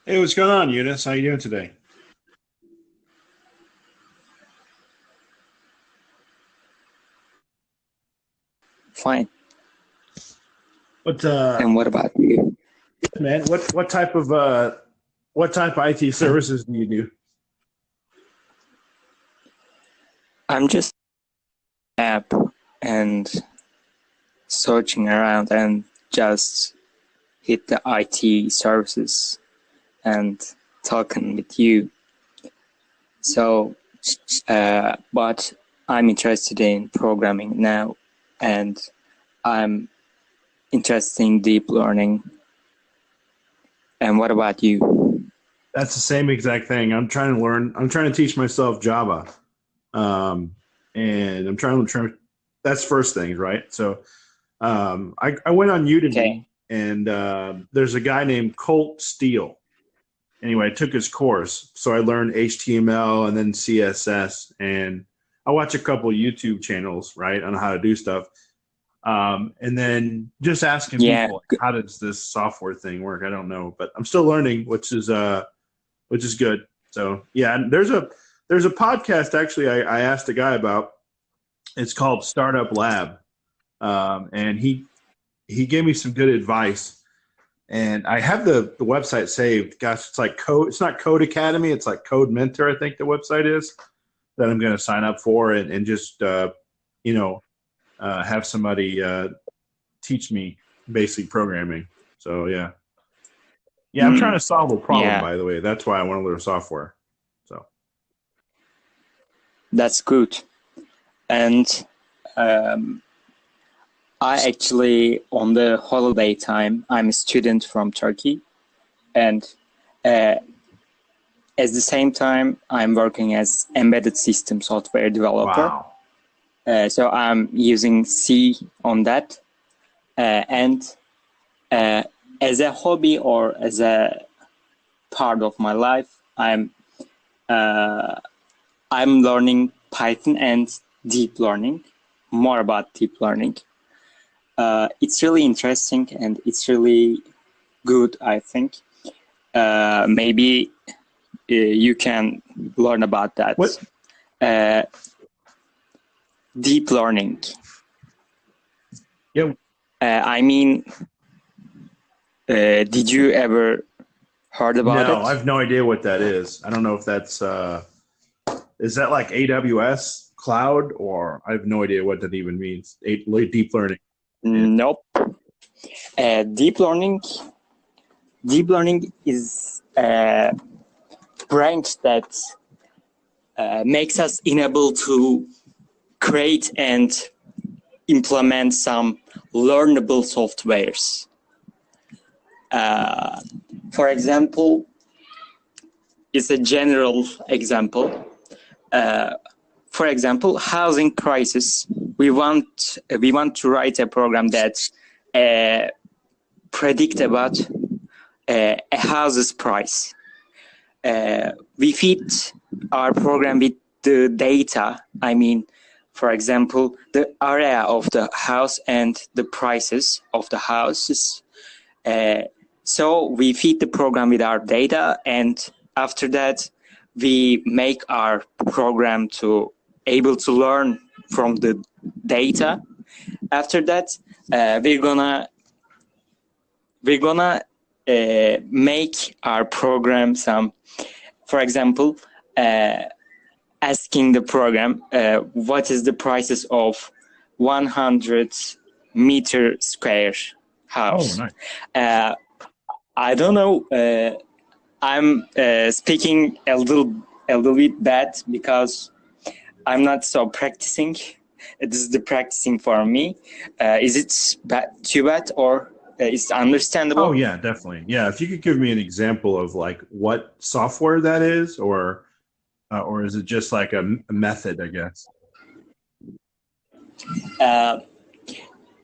Hey, what's going on, Yunus? How you doing today? Fine. What And what about you? man? What type of IT services do you do? I'm just app and searching around and just hit the IT services and talking with you. So, but I'm interested in programming now, and I'm interested in deep learning. And what about you? That's the same exact thing. I'm trying to learn. I'm trying to teach myself Java, um, and I'm trying to learn. That's first things, right? So I went on Udemy, Okay. and there's a guy named Colt Steele. Anyway, I took his course, so I learned HTML and then CSS, and I watch a couple YouTube channels, right, on how to do stuff. And then just asking Yeah. people, like, how does this software thing work? I don't know, but I'm still learning, which is good. So yeah, and there's a podcast actually I asked a guy about. It's called Startup Lab, and he gave me some good advice. And I have the website saved. Gosh, it's like code. It's not Code Academy. It's like Code Mentor. I think the website is that I'm going to sign up for and just you know have somebody teach me basic programming. So yeah, I'm trying Mm, to solve a problem. yeah, By the way, that's why I want to learn software. So that's good. And um, I actually, on the holiday time, I'm a student from Turkey, and uh, at the same time, I'm working as embedded system software developer. wow, So I'm using C on that, and uh, as a hobby or as a part of my life, uh, I'm learning Python and deep learning, more about deep learning. It's really interesting and it's really good, I think. Maybe you can learn about that. what? Uh, Deep learning. Yeah, I mean, did you ever heard about no, I it? have no idea what that is. I don't know if that's is that like AWS cloud or I have no idea what that even means. Deep learning. Yeah. Nope. Deep learning. Deep learning is a branch that makes us enable to create and implement some learnable softwares. Uh, for example, it's a general example. Uh, for example, housing prices. We want to write a program that predict about a house's price. We feed our program with the data. I mean, for example, the area of the house and the prices of the houses. Uh, so we feed the program with our data, and after that, we make our program to able to learn from the data. After that, we're gonna make our program some, for example, uh, asking the program what is the prices of 100 meter square Oh, house. nice. uh, I don't know. I'm speaking a little bit bad because I'm not so practicing. This is the practicing for me. Is it too bad or is it Oh understandable? yeah, definitely. Yeah, if you could give me an example of like what software that is, or is it just like a method? I guess. Uh,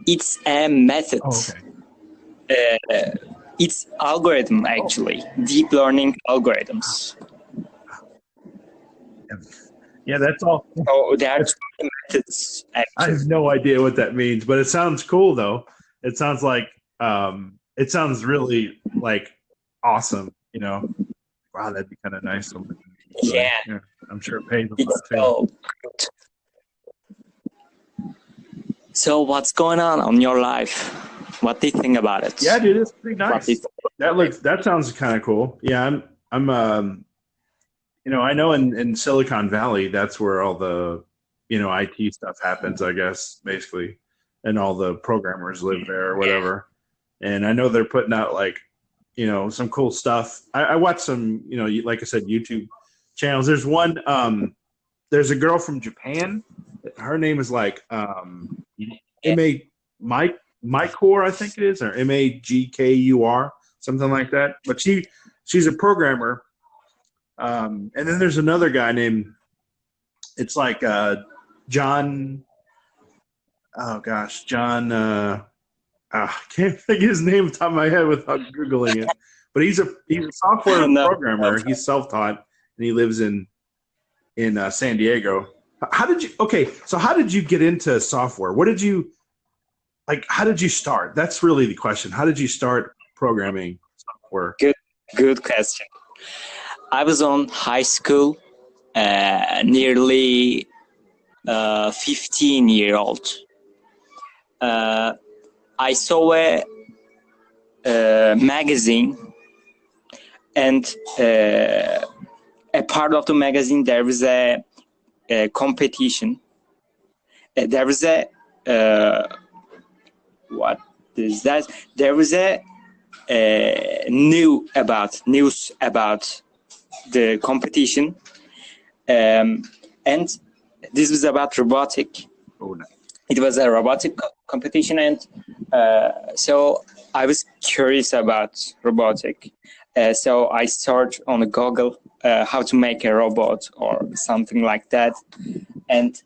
it's a method. Oh, okay. It's algorithm Oh, actually, deep learning algorithms. yeah. That's all. So there are That's. two methods I have actually. no idea what that means, but it sounds cool though. It sounds like it sounds really like awesome. Wow, that'd be kind of nice. Yeah, Yeah, I'm sure it pays a it's lot too. so good. So what's going on your life? What do you think about it? Yeah, dude, it's pretty What do you nice. That sounds kind of cool. Yeah, I'm I know in Silicon Valley, that's where all the, IT stuff happens, I guess, basically, and all the programmers live there or whatever. And I know they're putting out like, some cool stuff. I watch some, like I said, YouTube channels. There's one, there's a girl from Japan. Her name is like M.A. Mycore, I think it is, or Magkur, something like that. But she's a programmer. And then there's another guy named, it's like John. Oh gosh, John. I can't think of his name off the top of my head without googling it. But he's a software programmer. He's self-taught, and he lives in San Diego. How did you get into software? How did you start? That's really the question. How did you start programming software? Good question. I was on high school, nearly 15-year-old. I saw a magazine, and a part of the magazine there was a competition. There was a what is that? There was a news about the competition, and this was about robotic. Oh, nice. It was a robotic competition, and so I was curious about robotic. So I searched on Google how to make a robot or something like that, and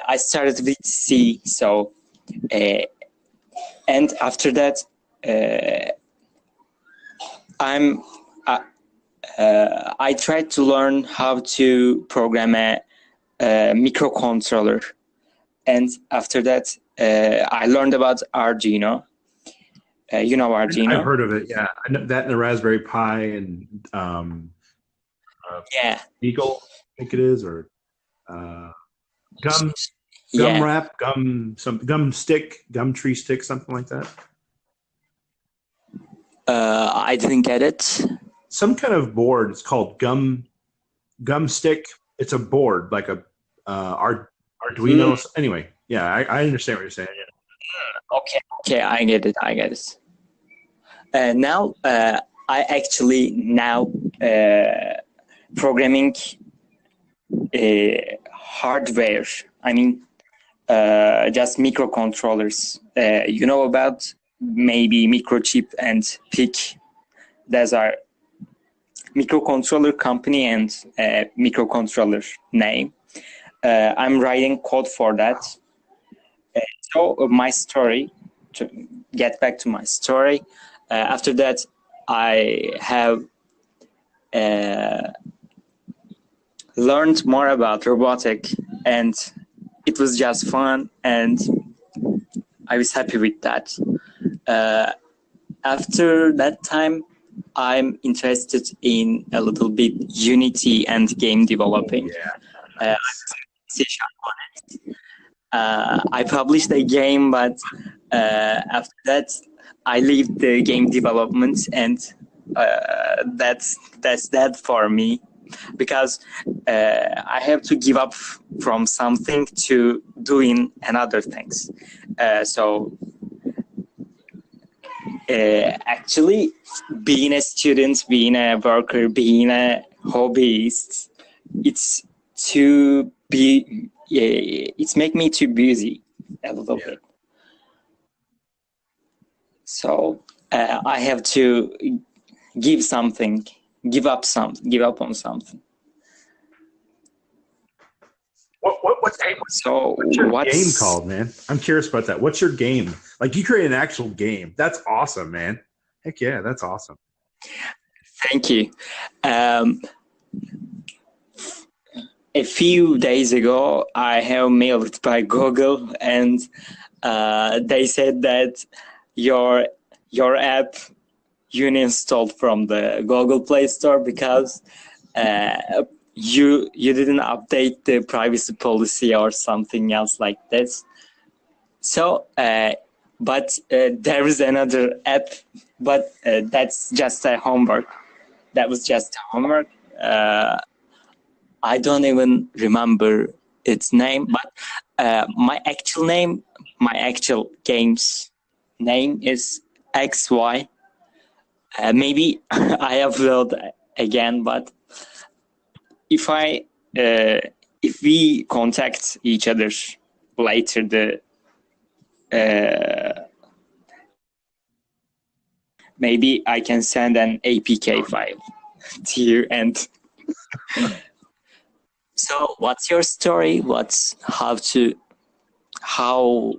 I started with C. So, and after that, I tried to learn how to program a microcontroller, and after that, I learned about Arduino. You know Arduino? I've heard of it. Yeah, I know that, and the Raspberry Pi, and Eagle, I think it is, or gum wrap, gum tree stick, something like that. I didn't get it. Some kind of board. It's called gum stick. It's a board like a Arduino. Anyway, yeah, I understand what you're saying. Okay, I get it. Now I actually programming hardware. I mean, just microcontrollers. You know about maybe microchip and PIC. Those are microcontroller company and microcontroller name. I'm writing code for that. So my story, to get back to my story, after that I have learned more about robotic, and it was just fun, and I was happy with that. After that time, I'm interested in a little bit Unity and game developing. Yeah. I published a game, but after that, I leave the game development, and that's that for me, because I have to give up from something to doing another things. So actually, being a student, being a worker, being a hobbyist, it's make me too busy a little bit. So I have to give up on something. What's your game called, man? I'm curious about that. What's your game? Like, you create an actual game. That's awesome, man. Heck yeah, that's awesome. Thank you. A few days ago, I have mailed by Google, and they said that your app installed from the Google Play Store because you didn't update the privacy policy or something else like this. So, but there is another app, but that's just a homework. That was just homework. I don't even remember its name, but my actual game's name is XY. Maybe I upload again, but if we contact each other later, maybe I can send an APK file to you. And so, what's your story? How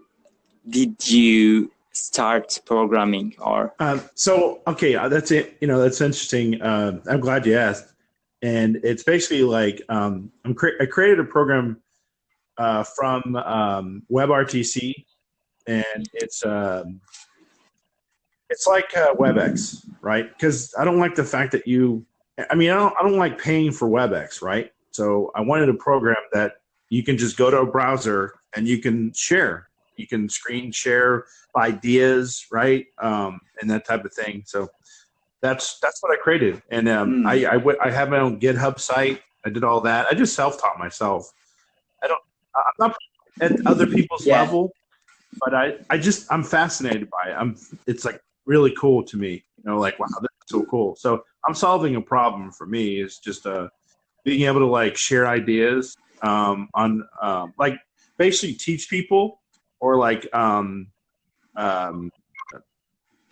did you start programming? Or so okay, that's it. That's interesting. I'm glad you asked. And it's basically like I created a program from Webrtc, and it's like WebEx, right? Because I don't like the fact that I don't like paying for WebEx, right? So I wanted a program that you can just go to a browser and you can share. You can screen share ideas, right? And that type of thing. So that's what I created. And I have my own GitHub site. I did all that. I just self-taught myself. I'm not at other people's level, but I'm fascinated by it. It's like really cool to me. Like, wow, that's so cool. So I'm solving a problem for me. Is just being able to like share ideas on like basically teach people or like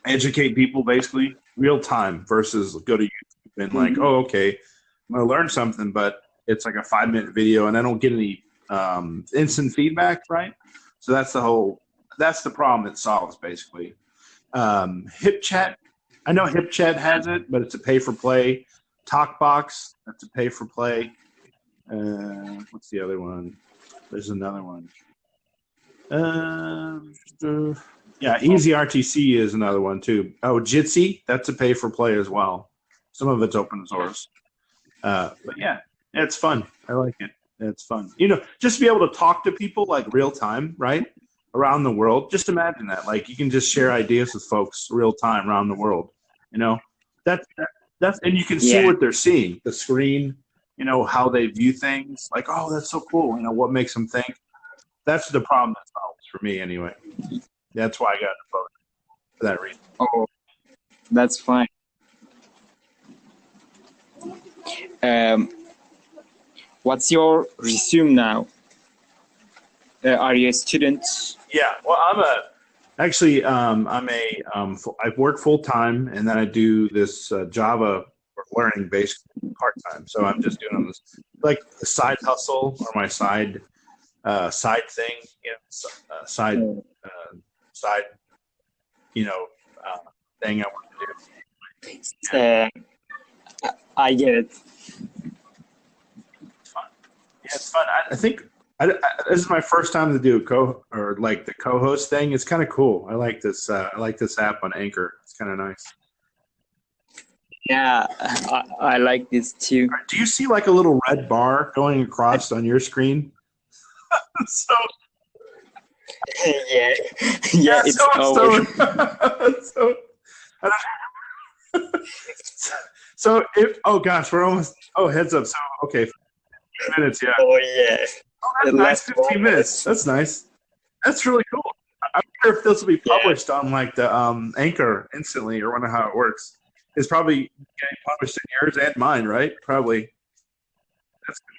educate people basically real time versus go to YouTube and like, oh, okay, I'm gonna learn something, but it's like a 5-minute video and I don't get any instant feedback, right? So that's the problem it solves basically. HipChat, I know HipChat has it, but it's a pay for play. TalkBox, that's a pay for play. What's the other one? There's another one. Yeah, EasyRTC is another one too. Oh, Jitsi, that's a pay for play as well. Some of it's open source. But yeah, it's fun. I like it. It's fun. Just to be able to talk to people like real time, right? Around the world. Just imagine that. Like you can just share ideas with folks real time around the world. That's and you can see what they're seeing, the screen, how they view things. Like, oh, that's so cool. What makes them think. That's the problem that solves for me anyway. That's why I got the vote for that reason. Oh, that's fine. What's your resume now? Are you a student? Yeah, well, I work full time, and then I do this Java learning basically part time. So I'm just doing this like a side hustle or my side thing, side thing I want to do. I get it. It's fun. Yeah, it's fun. I think this is my first time to do the co-host thing. It's kind of cool. I like this. I like this app on Anchor. It's kind of nice. Yeah, I like this too. Do you see like a little red bar going across on your screen? So yeah, it's over. So if we're almost heads up. So okay, 15 minutes. Yeah. Oh yeah. Oh, that's nice. 15 minutes. That's nice. That's really cool. I wonder if this will be published on like the Anchor instantly, or wonder how it works. It's probably getting published in yours and mine, right? Probably. That's good.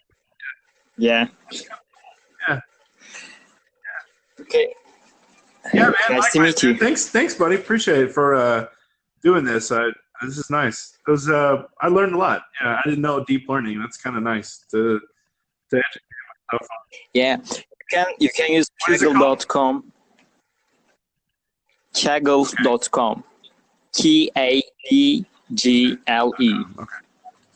Yeah. Okay. Yeah, man. Nice to meet you. Thanks, buddy. Appreciate it for doing this. This is nice. It was I learned a lot. Yeah, I didn't know deep learning. That's kind of nice to educate myself on. Yeah, you can use Kaggle.com. Kaggle.com. Kaggle. Okay.